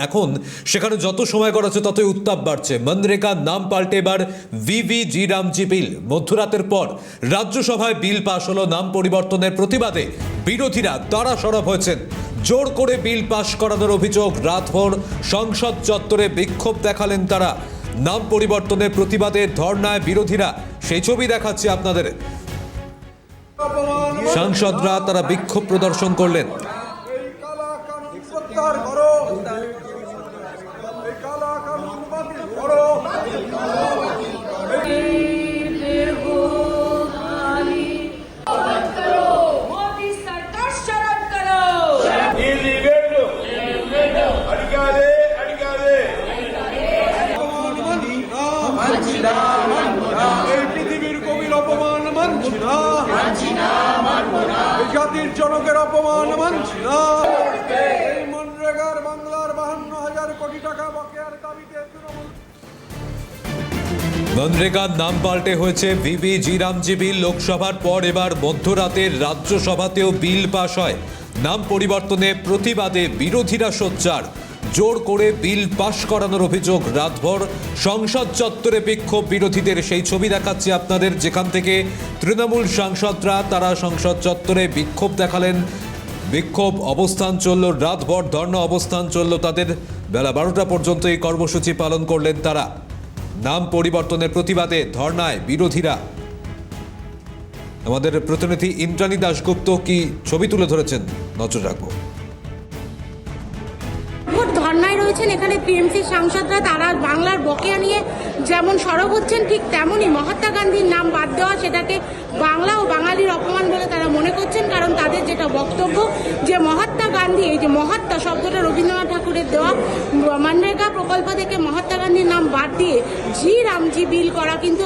এখন সেখানে যত সময় গড়াচ্ছে ততই উত্তাপ বাড়ছে। মনরেগার নাম পাল্টে এবার ভিভিজি রামজি বিল। মধ্যরাতের পর রাজ্যসভায় বিল পাশ হলো। নাম পরিবর্তনের প্রতিবাদে বিরোধীরা তারা সরব হয়েছেন। জোর করে বিল পাশ করানোর অভিযোগ। রাতভর সংসদ চত্বরে বিক্ষোভ দেখালেন তারা। নাম পরিবর্তনের প্রতিবাদে ধর্নায় বিরোধীরা, সেই ছবি দেখাচ্ছি আপনাদের। সাংসদরা তারা বিক্ষোভ প্রদর্শন করলেন। পৃথিবীর কবির অপমান মানছি না, জাতির জনকের অপমান মানছি না। এই মনরেগার বাংলার 52,000 কোটি টাকা বকেয়ার দাবিতে মনরেগার নাম পাল্টে হয়েছে ভিভিজি রামজি বিল। লোকসভার পর এবার মধ্যরাতের রাজ্যসভাতেও বিল পাশ হয়। নাম পরিবর্তনে প্রতিবাদে বিরোধীরা সোচ্চার। জোর করে বিল পাশ করানোর অভিযোগ। রাতভর সংসদ চত্বরে বিক্ষোভ বিরোধীদের, সেই ছবি দেখাচ্ছি আপনাদের, যেখান থেকে তৃণমূল সাংসদরা তারা সংসদ চত্বরে বিক্ষোভ দেখালেন। বিক্ষোভ অবস্থান চলল, রাতভর ধর্ণা অবস্থান চলল তাদের। বেলা 12টা পর্যন্ত এই কর্মসূচি পালন করলেন তারা। নাম পরিবর্তনের প্রতিবাদে ধর্ণায় বিরোধীরা। আমাদের প্রতিনিধি ইন্দ্রাণী দাশগুপ্ত কি ছবি তুলে ধরেছেন, নজর রাখবো। ধর্নায় রয়েছেন এখানে টিএমসি সাংসদরা। তারা বাংলার বকেয়া নিয়ে যেমন সরব হচ্ছেন, ঠিক তেমনই মহাত্মা গান্ধীর নাম বাদ দেওয়া সেটাকে বাংলা ও বাঙালির অপমান বলে তারা মনে করছেন। কারণ তাদের যেটা বক্তব্য যে মহাত্মা গান্ধী, এই যে মহাত্মা শব্দটা রবীন্দ্রনাথ ঠাকুরের দেওয়া, মনরেগা প্রকল্প থেকে মহাত্মা গান্ধীর নাম বাদ দিয়ে জি রামজি বিল করা কিন্তু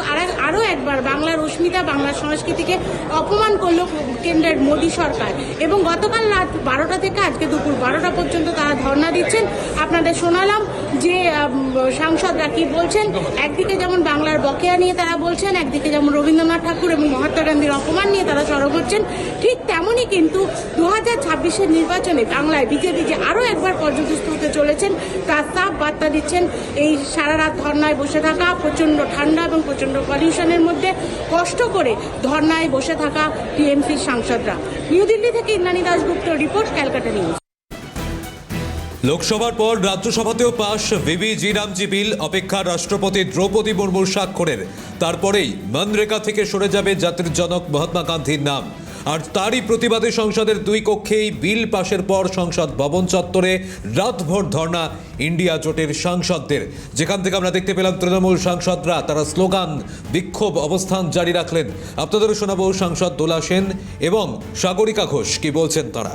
আরও একবার বাংলার অস্মিতা, বাংলার সংস্কৃতিকে অপমান করলো কেন্দ্রের মোদী সরকার। এবং গতকাল রাত 12টা থেকে আজকে দুপুর 12টা পর্যন্ত তারা ধর্ণা দিচ্ছেন। আপনাদের শোনালাম যে সাংসদরা কি বলছেন। একদিকে যেমন বাংলার বকেয়া নিয়ে তারা বলছেন, একদিকে যেমন রবীন্দ্রনাথ ঠাকুর এবং মহাত্মা গান্ধীর অপমান নিয়ে তারা সরব হচ্ছেন। ঠিক তেমনই কিন্তু 2026-এর নির্বাচনে বাংলায় বিজেপি যে আরও একবার পর্যদস্ত হতে চলেছেন তার সাফ বার্তা দিচ্ছেন এই সারা রাত ধর্নায় বসে থাকা, প্রচণ্ড ঠান্ডা এবং প্রচণ্ড পলিউশনের মধ্যে কষ্ট করে ধর্নায় বসে থাকা টিএমসির সাংসদরা। নিউ দিল্লি থেকে ইন্দ্রাণী দাশগুপ্ত রিপোর্ট, ক্যালকাটা নিউজ। লোকসভার পর রাজ্যসভাতেও পাশ ভিভিজি রামজি বিল। অপেক্ষা রাষ্ট্রপতি দ্রৌপদী মুর্মুর স্বাক্ষরের। তারপরেই মনরেগা থেকে সরে যাবে জাতির জনক মহাত্মা গান্ধীর নাম। আর তারই প্রতিবাদে সংসদের দুই কক্ষেই বিল পাশের পর সংসদ ভবন চত্বরে রাতভর ধর্ণা ইন্ডিয়া জোটের সাংসদদের, যেখান থেকে আমরা দেখতে পেলাম তৃণমূল সাংসদরা তারা স্লোগান, বিক্ষোভ অবস্থান জারি রাখলেন। আপনাদেরও শোনাবো সাংসদ দোলা সেন এবং সাগরিকা ঘোষ কি বলছেন তারা।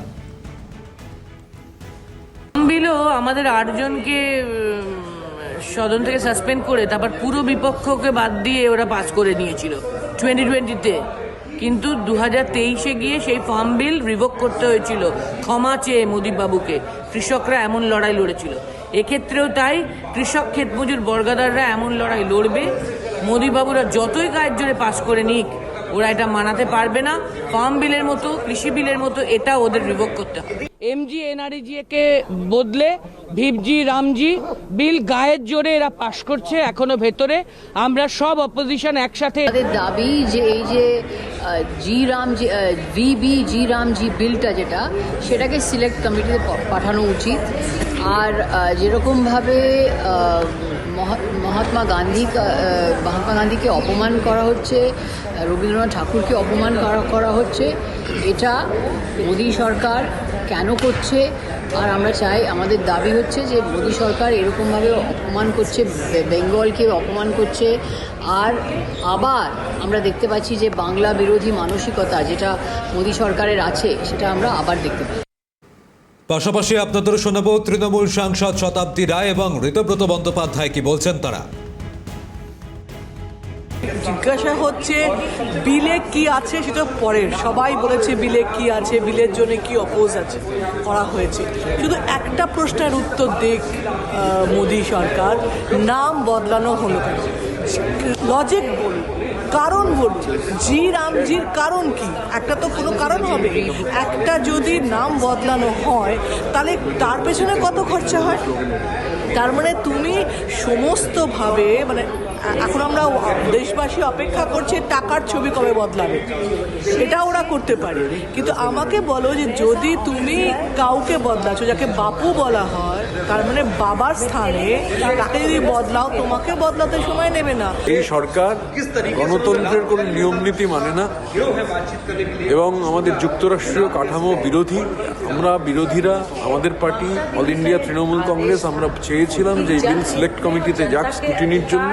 বিলও আমাদের 8 জনকে সদন থেকে সাসপেন্ড করে তারপর পুরো বিপক্ষকে বাদ দিয়ে ওরা পাস করে নিয়েছিল 2020-তে। কিন্তু 2023-এ গিয়ে সেই ফার্ম বিল রিভোক করতে হয়েছিল ক্ষমা চেয়ে মোদী বাবুকে। কৃষকরা এমন লড়াই লড়েছিল, এক্ষেত্রেও তাই কৃষক ক্ষেতমজুর বর্গাদাররা এমন লড়াই লড়বে। মোদী বাবুরা যতই গায়ের জোরে পাস করে নিক, ওরা এটা মানাতে পারবে না। ফার্ম বিলের মতো, কৃষি বিলের মতো এটা ওদের রিভোক করতে হবে। এমজি এনআরজিকে বদলে ভিভজি রামজি বিল গায়ের জোরে এরা পাশ করছে এখনো ভেতরে। আমরা সব অপোজিশন একসাথে আমাদের দাবি যে এই যে ভিভিজি রামজি বিলটা যেটা, সেটাকে সিলেক্ট কমিটিতে পাঠানো উচিত। আর যেরকমভাবে মহাত্মা গান্ধীকে অপমান করা হচ্ছে, রবীন্দ্রনাথ ঠাকুরকে অপমান করা হচ্ছে, এটা মোদী সরকার কেন করছে? আর আমরা চাই, আমাদের দাবি হচ্ছে যে মোদী সরকার এরকমভাবে অপমান করছে, বেঙ্গলকে অপমান করছে। আর আবার আমরা দেখতে পাচ্ছি যে বাংলা বিরোধী মানসিকতা যেটা মোদী সরকারের আছে, সেটা আমরা আবার দেখতে পাচ্ছি। পাশাপাশি আপনাদের শোনাবো তৃণমূল সাংসদ শতাব্দী রায় এবং ঋতব্রত বন্দ্যোপাধ্যায় কি বলছেন তারা। জিজ্ঞাসা হচ্ছে বিলে কি আছে সেটা পরের, সবাই বলেছে বিলে কি আছে, বিলের জন্য কি অপোজ আছে করা হয়েছে। শুধু একটা প্রশ্নের উত্তর দিক মোদী সরকার, নাম বদলানো হলো কেন? লজিক বলুন। কারণ বলুন, জি রামজির কারণ কি? একটা তো কোনো কারণ হবে। একটা যদি নাম বদলানো হয় তাহলে তার পেছনে কত খরচা হয়? তার মানে তুমি সমস্তভাবে মানে এখন আমরা দেশবাসী অপেক্ষা করছে টাকার ছবি কবে বদলাবে, এটা ওরা করতে পারে। কিন্তু আমাকে বলো যে যদি তুমি কাউকে বদলাচ্ছ, যাকে বাপু বলা হয়, তার মানে বাবার স্থানে তাকে যদি বদলাও, তোমাকে বদলাতে সময় নেবে না। এই সরকার গণতন্ত্রের কোনো নিয়ম নীতি মানে না এবং আমাদের যুক্তরাষ্ট্রীয় কাঠামো বিরোধী। আমরা বিরোধীরা, আমাদের party all India Trinamool Congress, আমরা চেয়েছিলাম যে এই বিল সিলেক্ট কমিটিতে যাক স্ক্রুটিনির জন্য।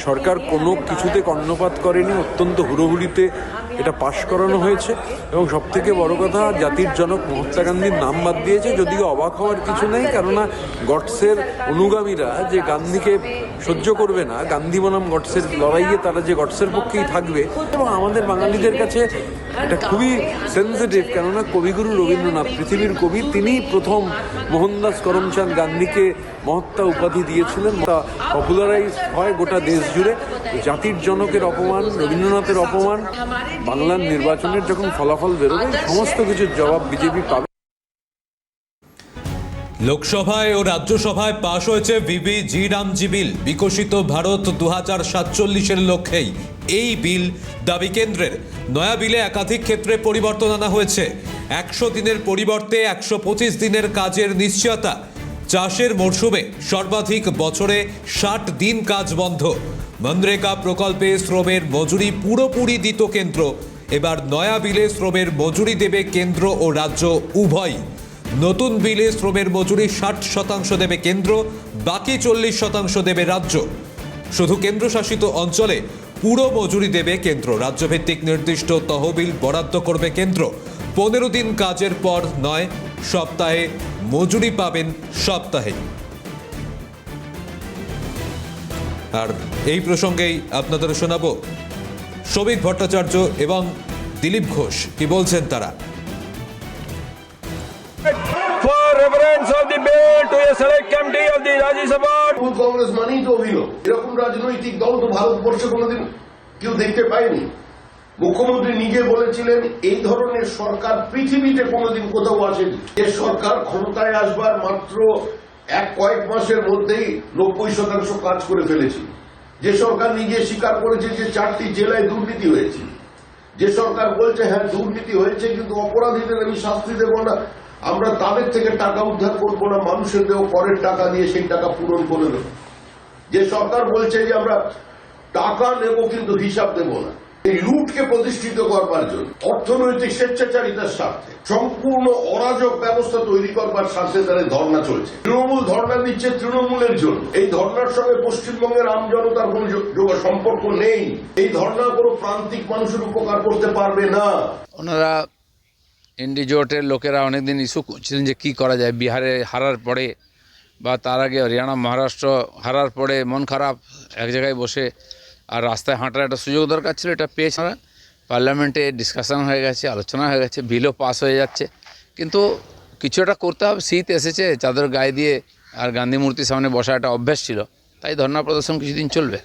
সরকার কোনো কিছুতে কর্ণপাত করেনি, অত্যন্ত হুড়োহুড়িতে এটা পাশ করানো হয়েছে এবং সবথেকে বড় কথা, জাতির জনক মহাত্মা গান্ধীর নাম বাদ দিয়েছে। যদিও অবাক হওয়ার কিছু নেই, কেননা গডসের অনুগামীরা যে গান্ধীকে সহ্য করবে না, গান্ধী বনাম গডসের লড়াইয়ে তারা যে গডসের পক্ষেই থাকবে। এবং আমাদের বাঙালিদের কাছে এটা খুবই সেন্সিটিভ, কেননা কবিগুরু রবীন্দ্রনাথ, পৃথিবীর কবি, তিনি প্রথম মোহনদাস করমচাঁদ গান্ধীকে মহাত্মা উপাধি দিয়েছিলেন। তা পপুলারাইজ হয় গোটা দেশ জুড়ে। জাতির জনকের অপমান, রবীন্দ্রনাথের অপমান, বাংলার নির্বাচনের যখন ফলাফল বেরোবে সমস্ত কিছুর জবাব বিজেপি পাবে। লোকসভায় ও রাজ্যসভায় পাশ হয়েছে ভিভি জি রামজি বিল। বিকশিত ভারত 2047-এর লক্ষ্যেই এই বিল দাবি কেন্দ্রের। নয়া বিলে একাধিক ক্ষেত্রে পরিবর্তন আনা হয়েছে। 100 দিনের পরিবর্তে 125 দিনের কাজের নিশ্চয়তা। চাষের মরশুমে সর্বাধিক বছরে 60 দিন কাজ বন্ধ। মনরেগা প্রকল্পে শ্রমের মজুরি পুরোপুরি দিত কেন্দ্র। এবার নয়া বিলে শ্রমের মজুরি দেবে কেন্দ্র ও রাজ্য উভয়। নতুন বিলে শ্রমের মজুরি 60% দেবে কেন্দ্র, বাকি 40% দেবে রাজ্য। শুধু কেন্দ্রশাসিত অঞ্চলে পুরো মজুরি দেবে কেন্দ্র। রাজ্যভিত্তিক নির্দিষ্ট তহবিল বরাদ্দ করবে কেন্দ্র। 15 দিন কাজের পর নয়, সপ্তাহে মজুরি পাবেন সপ্তাহে। আর এই প্রসঙ্গেই আপনাদের শোনাবো শ্রমিক ভট্টাচার্য এবং দিলীপ ঘোষ কি বলছেন তারা। For reference of the bill to a select committee of the Rajya Sabha. Congress মানেই তো অভিনব। এরকম রাজনৈতিক দল তো ভারতবর্ষে কোনোদিন কেউ দেখতে পায়নি। মুখ্যমন্ত্রী নিজে বলেছিলেন এই ধরনের সরকার পৃথিবীতে কোনোদিন কোথাও আসেনি। যে সরকার ক্ষমতায় আসবার মাত্র কয়েক মাসের মধ্যেই 90% কাজ করে ফেলেছিল। যে সরকার নিজে স্বীকার করেছে যে 4টি জেলায় দুর্নীতি হয়েছে। যে সরকার বলছে হ্যাঁ দুর্নীতি হয়েছে কিন্তু অপরাধীদের আমি শাস্তি দেব না, আমরা তাদের থেকে টাকা উদ্ধার করবো না, মানুষের দেওয়া করের টাকা দিয়ে সেই টাকা পূরণ করে দেব। যে সরকার বলছে যে আমরা টাকা নেব কিন্তু হিসাব দেব না, এই লুটকে প্রতিষ্ঠিত করবার জন্য, অর্থনৈতিক স্বেচ্ছাচারিতার স্বার্থে, সম্পূর্ণ অরাজক ব্যবস্থা তৈরি করবার স্বার্থে তারা ধর্ণা চলছে। তৃণমূল ধর্ণা দিচ্ছে তৃণমূলের জন্য। এই ধর্ণার সঙ্গে পশ্চিমবঙ্গের আমজনতার কোন সম্পর্ক নেই। এই ধর্ণা কোনো প্রান্তিক মানুষের উপকার করতে পারবে না। ওনারা এনডি জোটের লোকেরা অনেকদিন ইস্যু করছিলেন যে কী করা যায়, বিহারে হারার পরে বা তার আগে হরিয়ানা মহারাষ্ট্র হারার পরে মন খারাপ, এক জায়গায় বসে আর রাস্তায় হাঁটার একটা সুযোগ দরকার ছিল, এটা পেয়েছে। পার্লামেন্টে ডিসকাশন হয়ে গেছে, আলোচনা হয়ে গেছে, বিলও পাস হয়ে যাচ্ছে। কিন্তু কিছু একটা করতে হবে। শীত এসেছে, চাদর গায়ে দিয়ে আর গান্ধী মূর্তির সামনে বসা একটা অভ্যাস ছিল, তাই ধর্ণা প্রদর্শন কিছুদিন চলবে।